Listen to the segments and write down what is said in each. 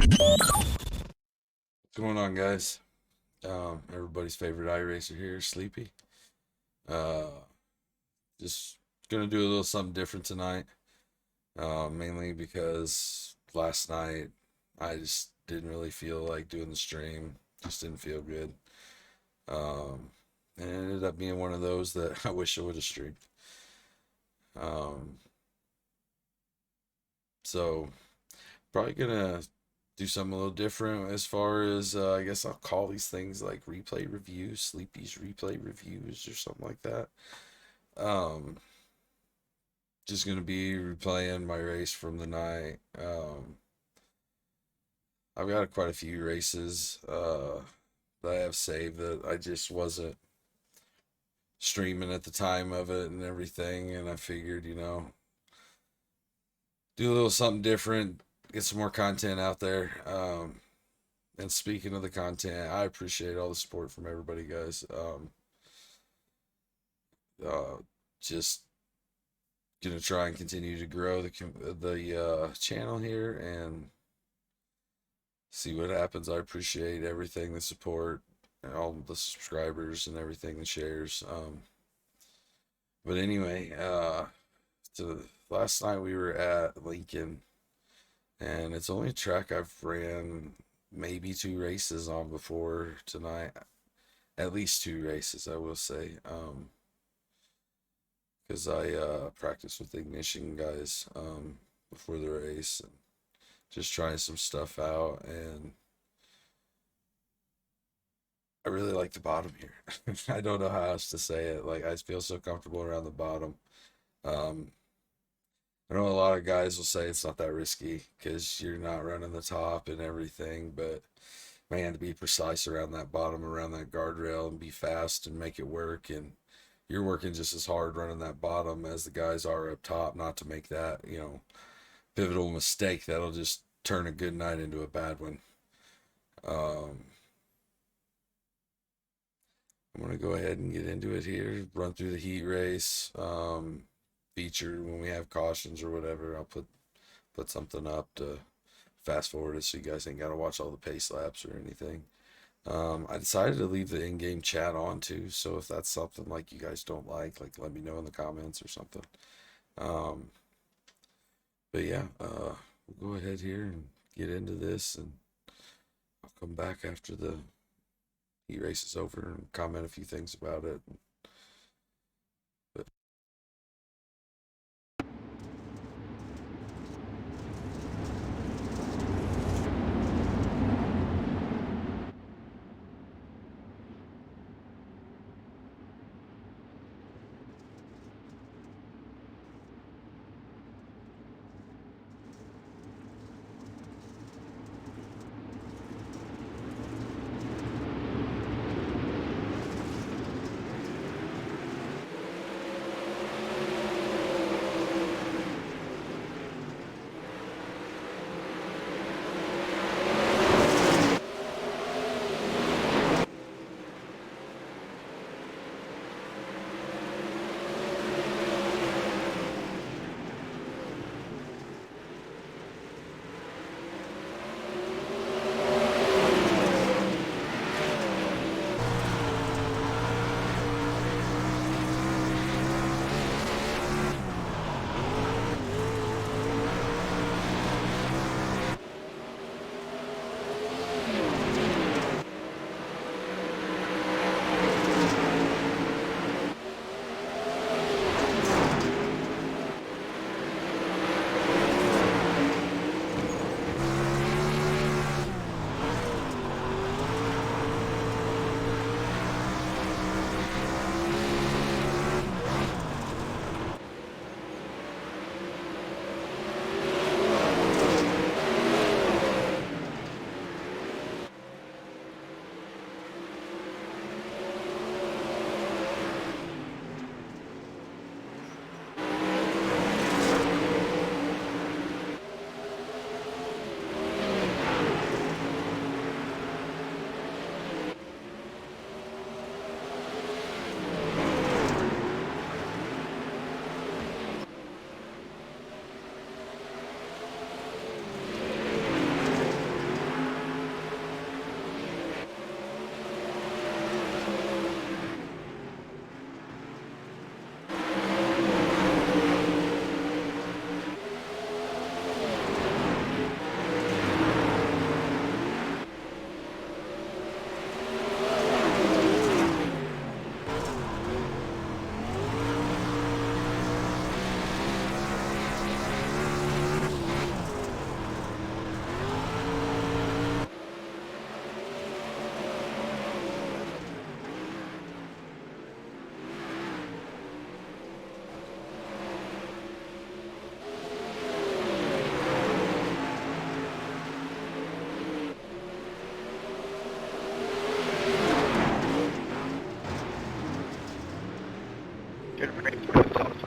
What's going on, guys? Everybody's favorite iRacer here, Sleepy. Uh, just gonna do a little something different tonight. Mainly because last night I just didn't really feel like doing the stream. Just didn't feel good. Um, and it ended up being one of those that I wish I would have streamed. Um, so probably gonna do something a little different as far as I guess I'll call these things like replay reviews, Sleepy's replay reviews or something like that. Um, just gonna be replaying my race from the night. I've got quite a few races that I have saved that I just wasn't streaming at the time of it and everything, and I figured, do a little something different, get some more content out there. And speaking of the content, I appreciate all the support from everybody, guys. Uh, just gonna try and continue to grow the channel here and see what happens. I appreciate everything, the support, and all the subscribers and everything, the shares. But anyway, to last night we were at Lincoln, and it's only a track I've ran maybe two races on before tonight. At least two races, I will say. Because I practiced with the Ignition guys before the race and just trying some stuff out, and I really like the bottom here. I don't know how else to say it. Like, I feel so comfortable around the bottom. Um, I know a lot of guys will say it's not that risky because you're not running the top and everything, but man, to be precise around that bottom, around that guardrail, and be fast and make it work, and you're working just as hard running that bottom as the guys are up top, not to make that, pivotal mistake that'll just turn a good night into a bad one. Um, I'm gonna go ahead and get into it here, run through the heat race. Feature when we have cautions or whatever, I'll put something up to fast forward it so you guys ain't gotta watch all the pace laps or anything. I decided to leave the in-game chat on too, so if that's something like you guys don't like let me know in the comments or something. Um, but yeah, we'll go ahead here and get into this, and I'll come back after the heat race is over and comment a few things about it. But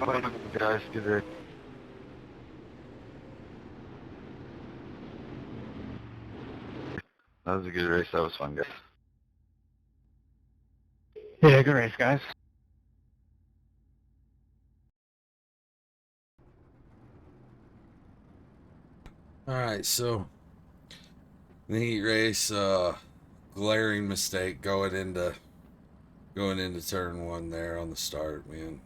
Guys, good day. That was a good race. That was fun, guys. Yeah, good race, guys. All right, so the heat race, glaring mistake going into turn one there on the start, man.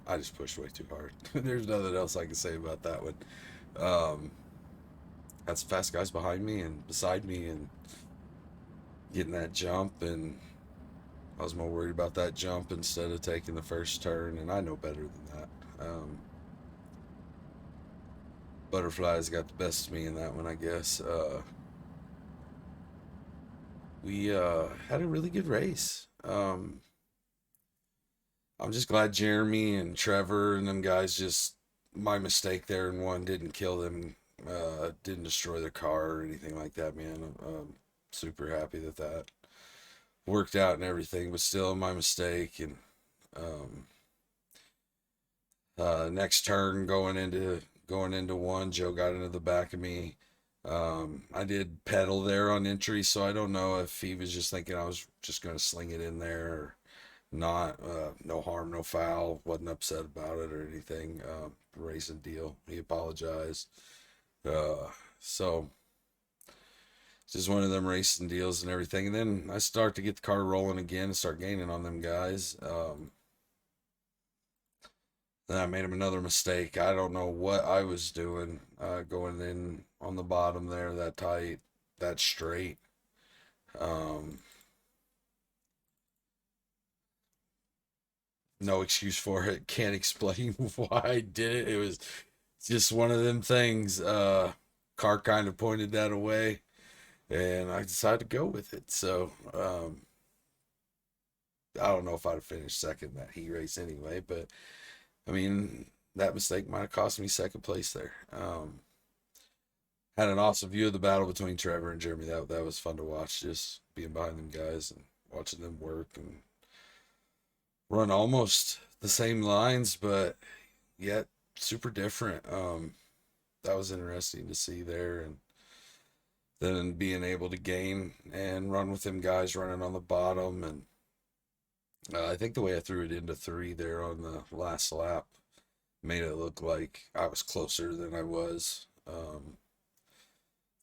I just pushed way too hard. There's nothing else I can say about that one. Um, had some fast guys behind me and beside me, and getting that jump, and I was more worried about that jump instead of taking the first turn, and I know better than that. Butterflies got the best of me in that one, I guess. We had a really good race. I'm just glad Jeremy and Trevor and them guys just, my mistake there in one didn't kill them, didn't destroy their car or anything like that, man. I'm super happy that that worked out and everything, but still my mistake. And um, next turn going into one, Joe got into the back of me. I did pedal there on entry, so I don't know if he was just thinking I was just going to sling it in there or not. No harm, no foul. Wasn't upset about it or anything. Racing deal. He apologized. So it's just one of them racing deals and everything. And then I start to get the car rolling again and start gaining on them guys. Then I made him another mistake. I don't know what I was doing, going in on the bottom there, that tight, that straight. Um, no excuse for it. Can't explain why I did it. It was just one of them things. Car kind of pointed that away, and I decided to go with it. So I don't know if I'd have finished second in that heat race anyway, but I mean, that mistake might have cost me second place there. Had an awesome view of the battle between Trevor and Jeremy. That was fun to watch, just being behind them guys and watching them work and run almost the same lines, but yet super different. That was interesting to see there, and then being able to gain and run with them guys running on the bottom. And I think the way I threw it into three there on the last lap made it look like I was closer than I was.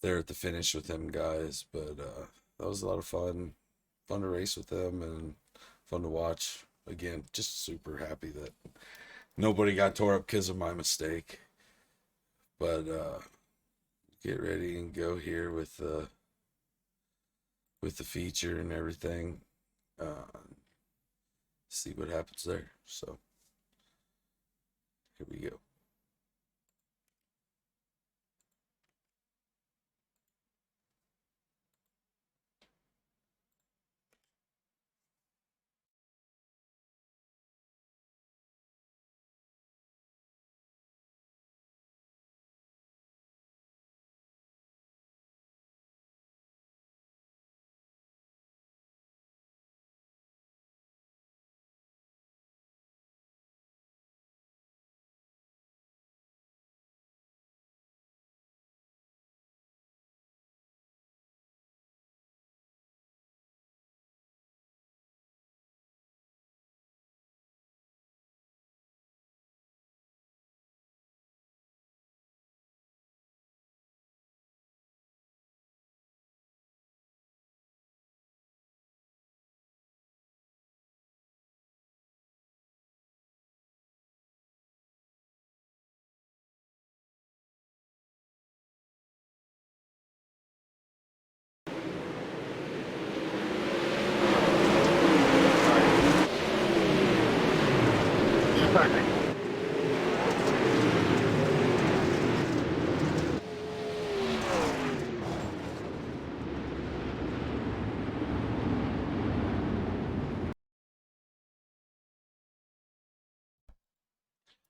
There at the finish with them guys, but that was a lot of fun to race with them and fun to watch. Again, just super happy that nobody got tore up because of my mistake. But get ready and go here with the feature and everything. See what happens there. So here we go.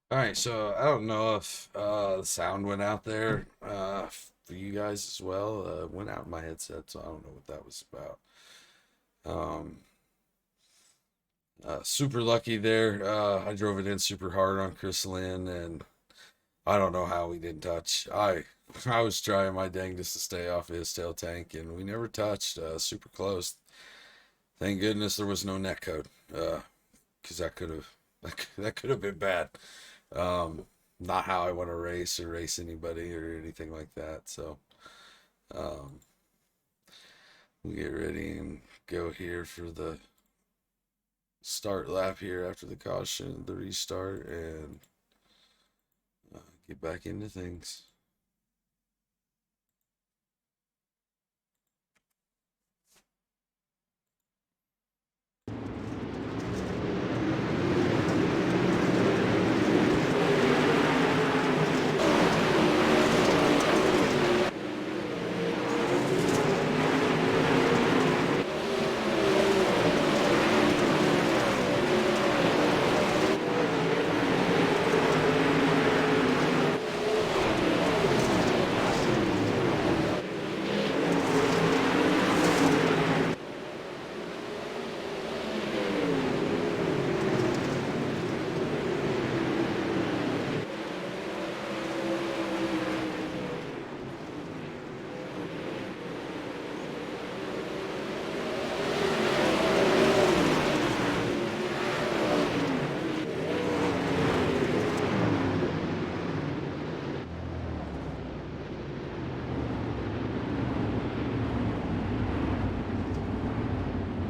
All right, so I don't know if the sound went out there for you guys as well. Went out in my headset, so I don't know what that was about. Um, Super lucky there. I drove it in super hard on Chris Lynn, and I don't know how we didn't touch. I was trying my dangest to stay off his tail tank, and we never touched. Super close. Thank goodness there was no net code, because that could have that could have been bad. Um, Not how I want to race or race anybody or anything like that. So um, we get ready and go here for the start lap here after the caution, the restart, and get back into things.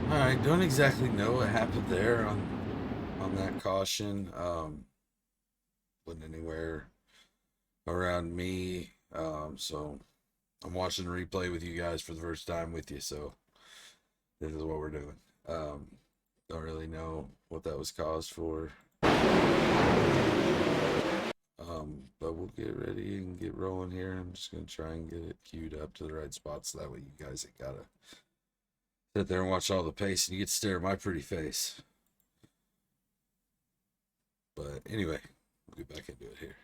All right, don't exactly know what happened there on that caution. Wasn't anywhere around me. So I'm watching the replay with you guys for the first time with you. So this is what we're doing. Don't really know what that was caused for. But we'll get ready and get rolling here. I'm just gonna try and get it queued up to the right spots. So that way you guys ain't gotta sit there and watch all the pace and you get to stare at my pretty face. But anyway, we'll get back into it here.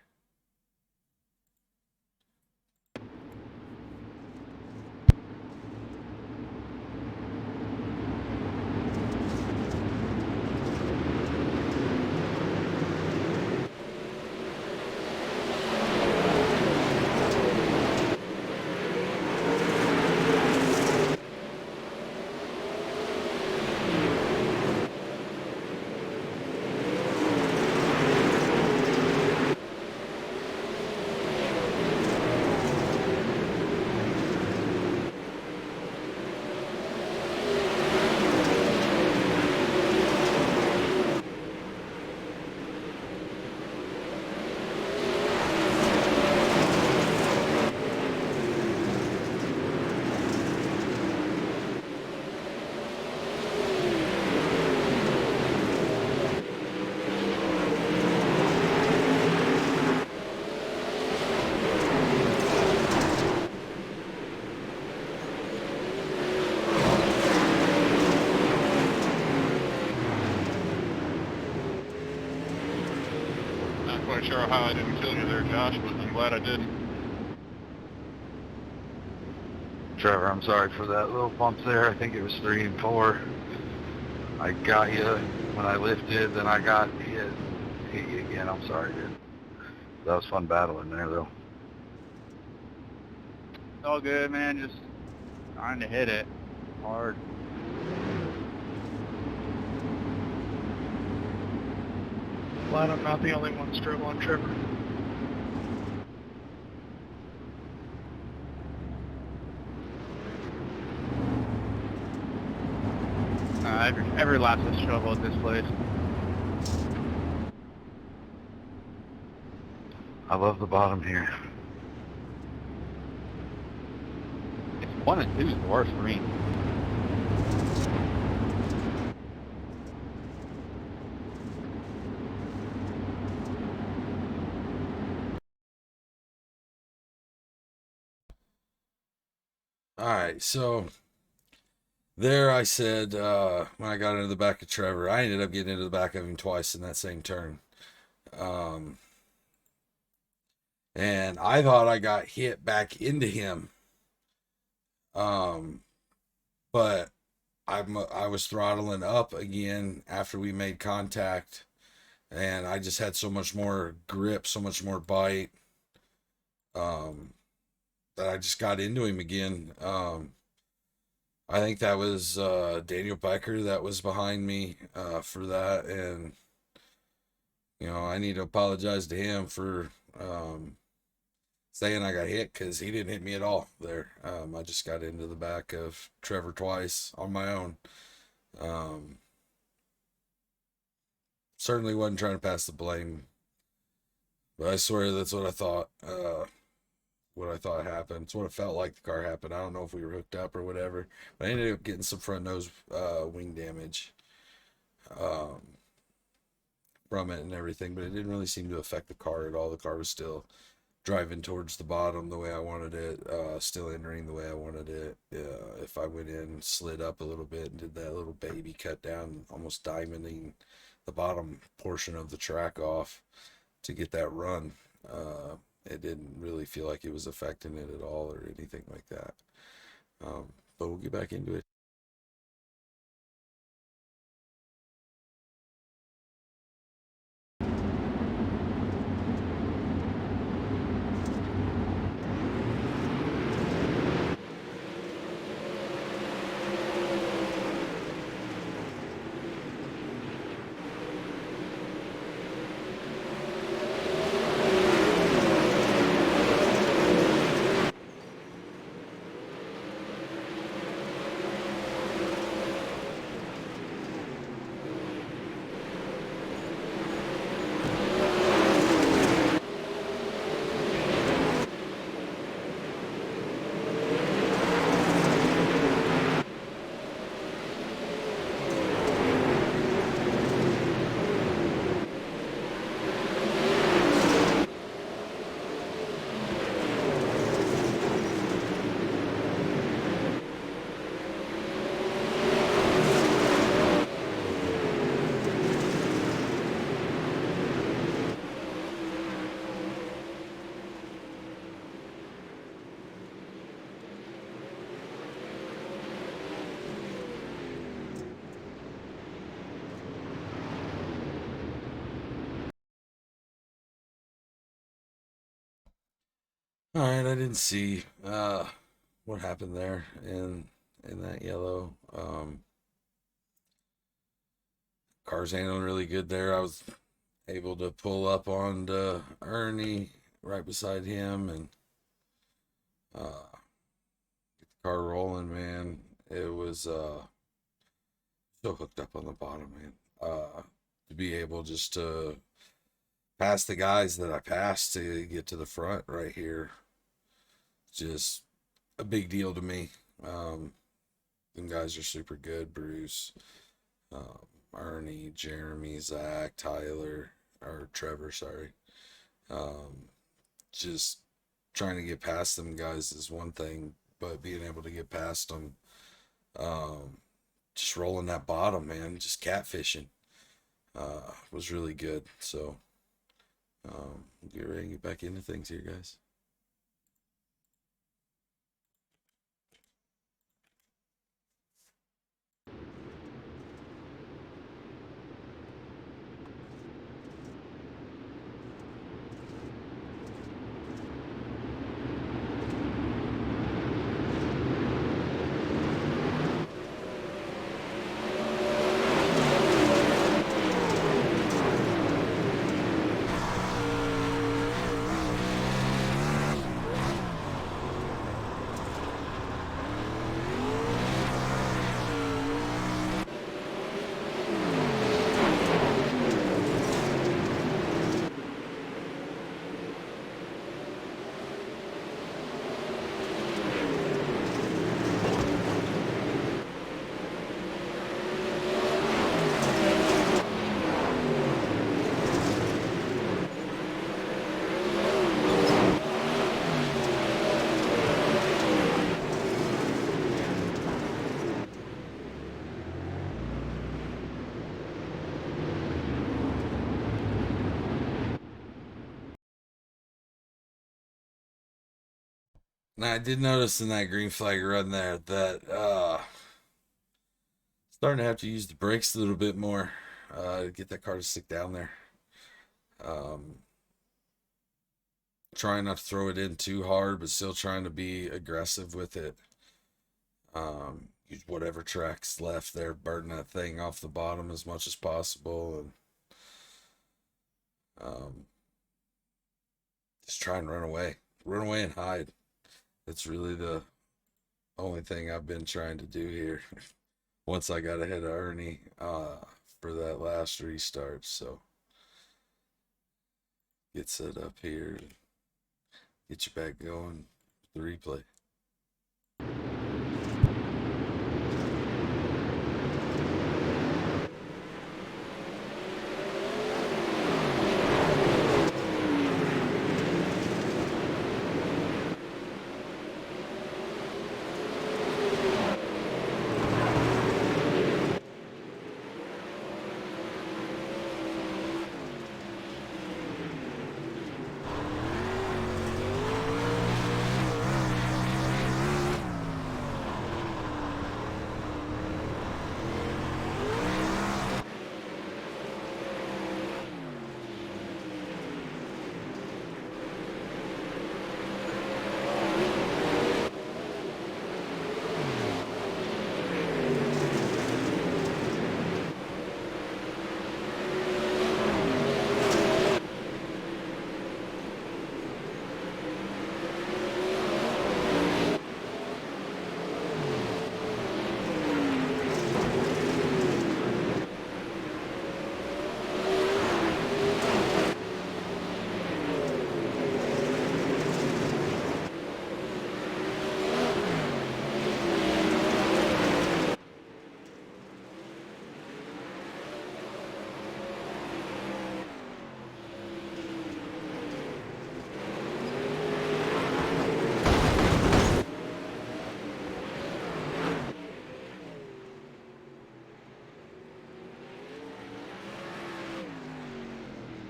Not quite sure how I didn't kill you there, Josh, but I'm glad I did. Trevor, I'm sorry for that little bump there. I think it was 3 and 4. I got you when I lifted, then I got hit you again. I'm sorry, dude. That was fun battling there, though. It's all good, man. Just trying to hit it hard. Glad I'm not the only one struggling, Trevor. Every lap's a struggle at this place. I love the bottom here. It's 1 and 2 is the worst for me. All right, so there I said when I got into the back of Trevor, I ended up getting into the back of him twice in that same turn. And I thought I got hit back into him. But I was throttling up again after we made contact, and I just had so much more grip, so much more bite, um, that I just got into him again. I think that was Daniel Becker that was behind me for that, and I need to apologize to him for saying I got hit because he didn't hit me at all there. I just got into the back of Trevor twice on my own. Um, Certainly wasn't trying to pass the blame, but I swear that's what I thought. What I thought happened. It's what it felt like the car happened. I don't know if we were hooked up or whatever, but I ended up getting some front nose wing damage um, from it and everything, but it didn't really seem to affect the car at all. The car was still driving towards the bottom the way I wanted it, still entering the way I wanted it. If I went in, slid up a little bit, and did that little baby cut down, almost diamonding the bottom portion of the track off to get that run, it didn't really feel like it was affecting it at all or anything like that. But we'll get back into it. All right, I didn't see what happened there in that yellow. Car's handling really good there. I was able to pull up on Ernie right beside him and get the car rolling, man. It was so hooked up on the bottom, man. To be able just to pass the guys that I passed to get to the front right here, just a big deal to me. Them guys are super good. Bruce, um, Ernie, Jeremy, Zach, Tyler, or Trevor, sorry. Um, just trying to get past them guys is one thing, but being able to get past them, um, just rolling that bottom, man, just catfishing, was really good. So, get ready to get back into things here, guys. Now I did notice in that green flag run there that Starting to have to use the brakes a little bit more to get that car to stick down there. Trying not to throw it in too hard, but still trying to be aggressive with it. Use whatever track's left there, burn that thing off the bottom as much as possible, and just try and run away and hide. That's really the only thing I've been trying to do here. Once I got ahead of Ernie for that last restart, so get set up here, get you back going, the replay.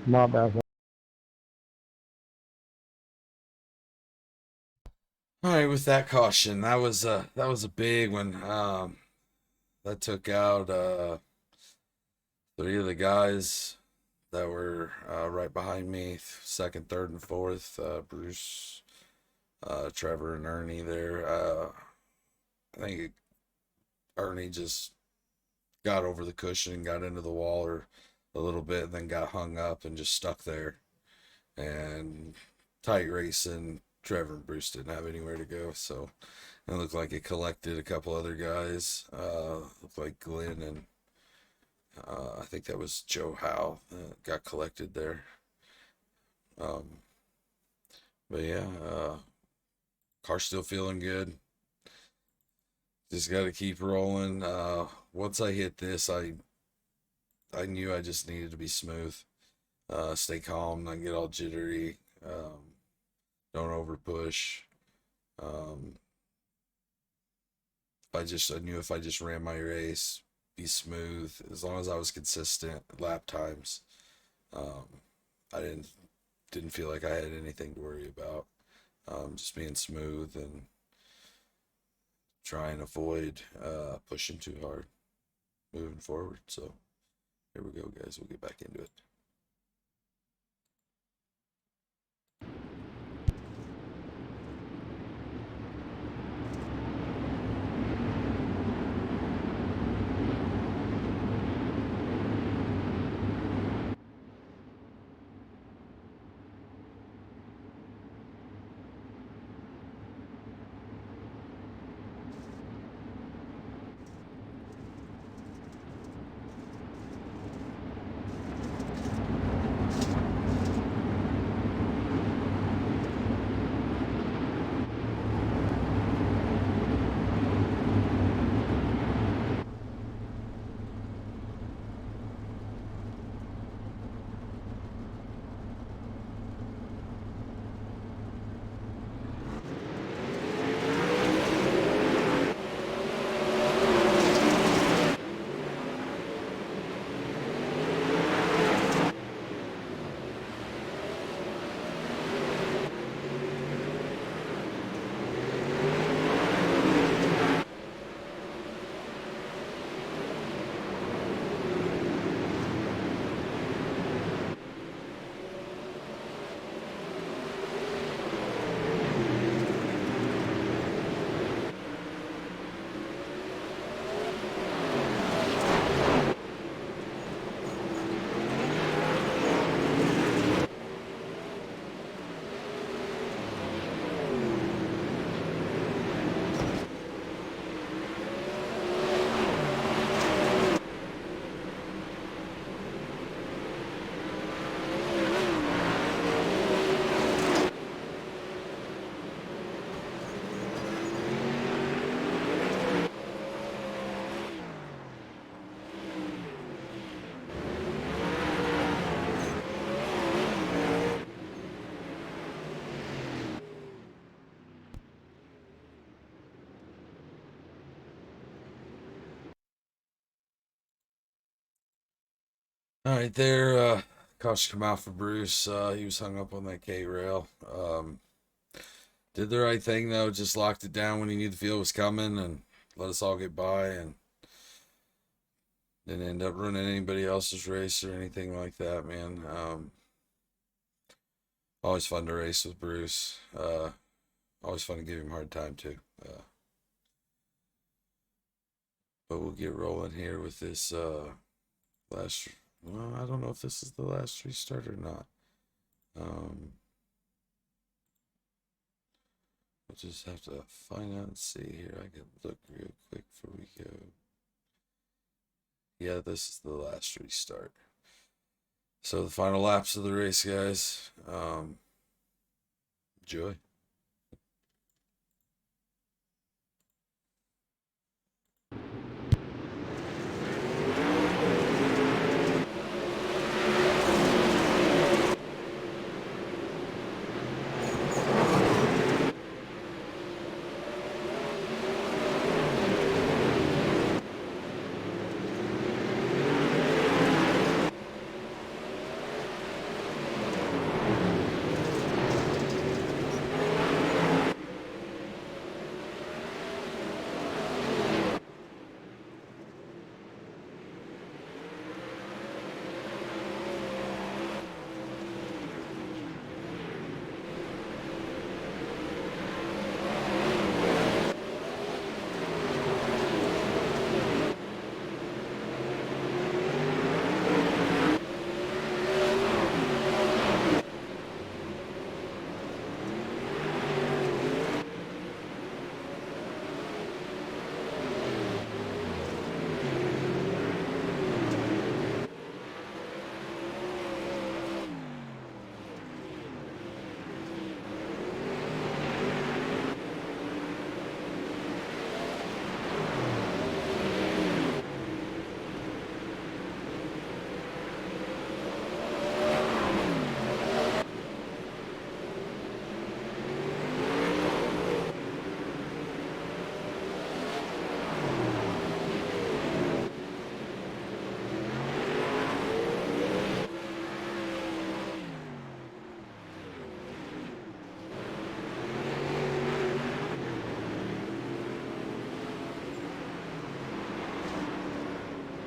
My bad. All right, with that caution, that was a big one. That took out 3 of the guys that were right behind me, second, third, and fourth. Bruce, Trevor, and Ernie there. I think Ernie just got over the cushion and got into the wall or a little bit, and then got hung up and just stuck there. And tight racing, Trevor and Bruce didn't have anywhere to go, so it looked like it collected a couple other guys. Looked like Glenn and I think that was Joe Howe got collected there. But yeah, car's still feeling good. Just got to keep rolling. Once I hit this, I knew I just needed to be smooth. Stay calm, not get all jittery. Don't over push. I knew if I just ran my race, be smooth, as long as I was consistent lap times. I didn't feel like I had anything to worry about. Just being smooth and try and avoid pushing too hard moving forward. So here we go, guys. We'll get back into it. All right, there. Caution come out for Bruce. He was hung up on that K rail. Did the right thing though. Just locked it down when he knew the field was coming and let us all get by, and didn't end up running anybody else's race or anything like that, man. Always fun to race with Bruce. Always fun to give him a hard time too. But we'll get rolling here with this last. Well, I don't know if this is the last restart or not. We'll just have to find out and see here. I can look real quick before we go. Yeah, this is the last restart. So the final laps of the race, guys. Enjoy.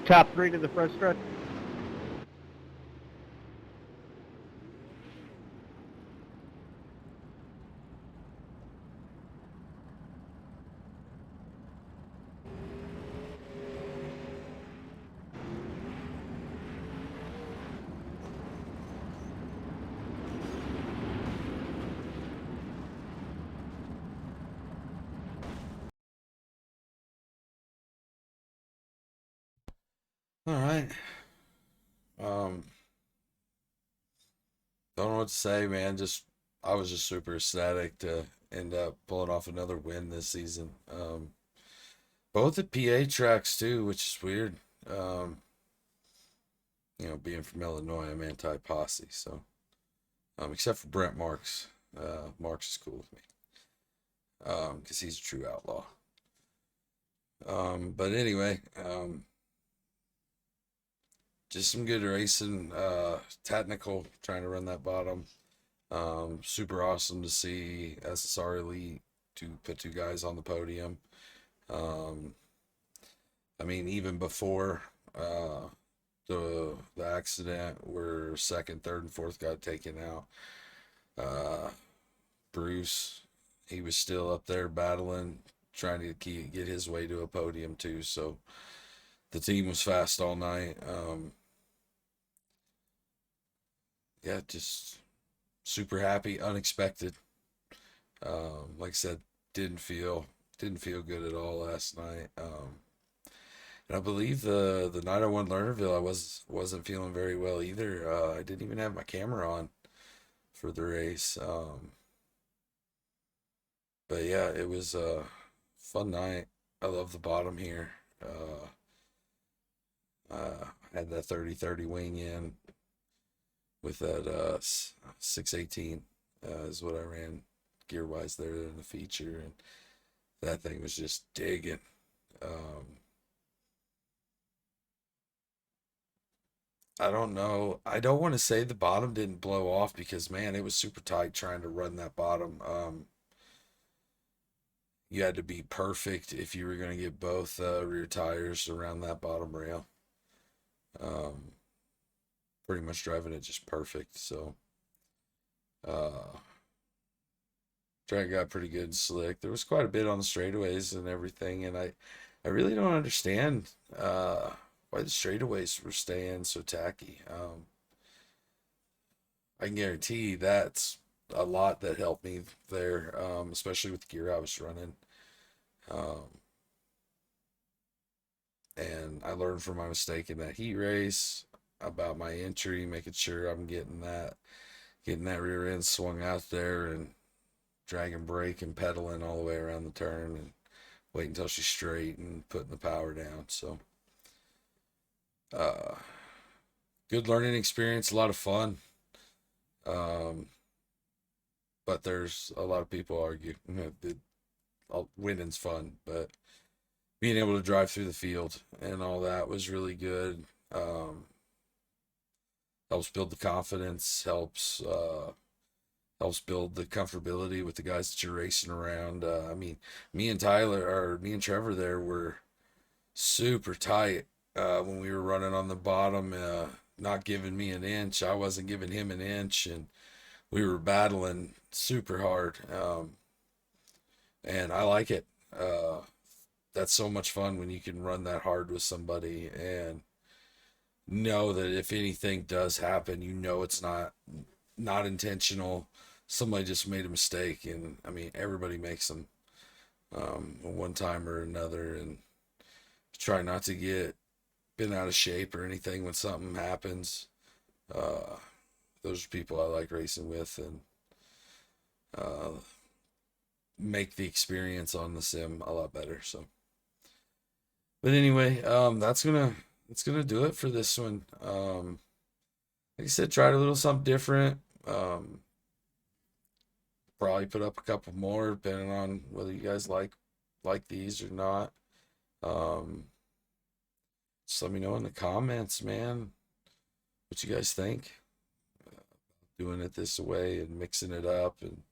Top 3 to the front stretch. All right. Don't know what to say, man. I was just super ecstatic to end up pulling off another win this season. Both at PA tracks too, which is weird. Being from Illinois, I'm anti posse, so except for Brent Marks. Marks is cool with me. Because he's a true outlaw. But anyway, just some good racing. Technical, trying to run that bottom. Super awesome to see SSR Elite to put two guys on the podium. I mean, even before the accident where second, third, and fourth got taken out, Bruce, he was still up there battling, trying to get his way to a podium too. So the team was fast all night. Yeah, just super happy, unexpected. Like I said, didn't feel good at all last night. And I believe the night I won Lernerville, wasn't feeling very well either. I didn't even have my camera on for the race. But yeah, it was a fun night. I love the bottom here. I had that 30-30 wing in with that 618 is what I ran gear wise there in the feature, and that thing was just digging. I don't know. I don't want to say the bottom didn't blow off because man, it was super tight trying to run that bottom. You had to be perfect if you were going to get both rear tires around that bottom rail. Um, Pretty much driving it just perfect. So, uh, drag got pretty good and slick. There was quite a bit on the straightaways and everything, and I really don't understand why the straightaways were staying so tacky. I can guarantee that's a lot that helped me there, especially with the gear I was running. Um, and I learned from my mistake in that heat race about my entry, making sure I'm getting that rear end swung out there and dragging brake and pedaling all the way around the turn and wait until she's straight and putting the power down. So, uh, good learning experience, a lot of fun. Um, but there's a lot of people argue that winning's fun, but being able to drive through the field and all that was really good. Helps build the confidence, helps build the comfortability with the guys that you're racing around. I mean, me and Trevor there were super tight when we were running on the bottom, not giving me an inch. I wasn't giving him an inch, and we were battling super hard. And I like it. That's so much fun when you can run that hard with somebody and know that if anything does happen, you know it's not intentional. Somebody just made a mistake, and I mean everybody makes them one time or another, and try not to get bent out of shape or anything when something happens. Uh, those are people I like racing with, and uh, make the experience on the sim a lot better. So, but anyway, that's gonna do it for this one. Like I said, tried a little something different. Probably put up a couple more depending on whether you guys like these or not. Um, just let me know in the comments, man, what you guys think. Doing it this way and mixing it up and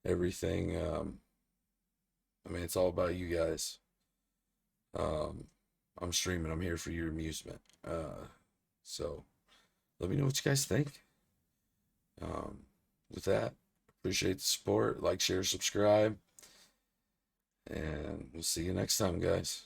everything. I mean, it's all about you guys. Um, I'm streaming. I'm here for your amusement. So let me know what you guys think. With that, appreciate the support. Like, share, subscribe. And we'll see you next time, guys.